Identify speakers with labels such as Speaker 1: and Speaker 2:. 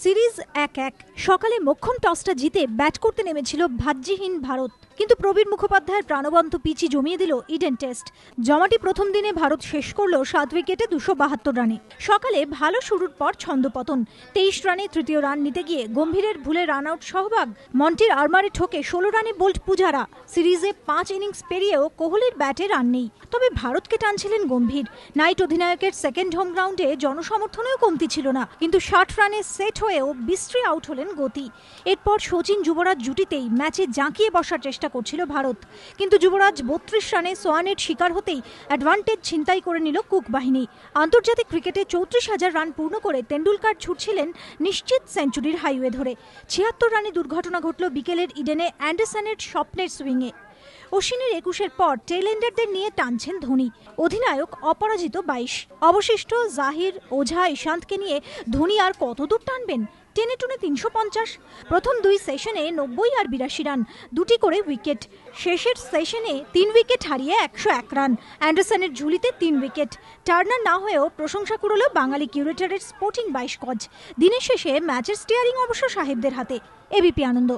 Speaker 1: Series ১-১। সকালে মোক্ষম টসটা জিতে ব্যাট করতে নেমেছিল ভাজ্যহীন ভারত, কিন্তু প্রবীর মুখোপাধ্যায়ের প্রাণবন্ত পিচই জমিয়ে দিল ইডেন টেস্ট। জমাটি প্রথম দিনে ভারত শেষ করল ৭ উইকেটে ২৭২ রানে। সকালে ভালো শুরুর পর ছন্দপতন। ২৩ রানে তৃতীয় রান নিতে গিয়ে গম্ভীরের ভুলে রান আউট সহবাগ। মন্টির আর্মারে ঠকে ১৬ রানে বোল্ট পূজারা। সিরিজে ৫ ইনিংস পেরিয়েও কোহলির ব্যাটে রান নেই, তবে ভারতকে টানছিলেন গম্ভীর। নাইট অধিনায়কের সেকেন্ড হোম গ্রাউন্ডে জনসমর্থনেও কমতি ছিল না, কিন্তু ৬০ রানে সেট হয়েও বিশ্রী আউট হলেন গতি। এরপর সচিন যুবরাজ জুটিতেই ম্যাচে জাঁকিয়ে বসার চেষ্টা করছিল ভারত, কিন্তু যুবরাজ ৩২ রানে সোয়ানের শিকার হতেই অ্যাডভান্টেজ ছিনতাই করে নিল কুক বাহিনী। আন্তর্জাতিক ক্রিকেটে ৩৪,০০০ রান পূর্ণ করে তেন্ডুলকার ছুটছিলেন নিশ্চিত সেঞ্চুরির হাইওয়ে ধরে। ৭৬ রানে দুর্ঘটনা ঘটল বিকেলের ইডেনে অ্যান্ডারসনের স্বপ্নের সুইংয়ে। অশ্বিনের ২১-এর পর টেইলেন্ডারদের নিয়ে টানছেন ধোনি। অধিনায়ক অপরাজিত ২২। অবশিষ্ট জাহির, ওঝা, ইশান্তকে নিয়ে ধোনি আর কতদূর টানবেন? টেনে টুনে ৩৫০। প্রথম দুই সেশনে ৯০ আর ৮২ রান, দুটি করে উইকেট। শেষের সেশনে ৩ উইকেট হারিয়ে ১০১ রান। অ্যান্ডারসনের ঝুলিতে ৩ উইকেট। টার্নার না হয়েও প্রশংসা করল বাঙালি কিউরেটরের স্পোর্টিং ২২ গজ। দিনের শেষে ম্যাচের স্টিয়ারিং অবশ্য সাহেবদের হাতে। এবিপি আনন্দ।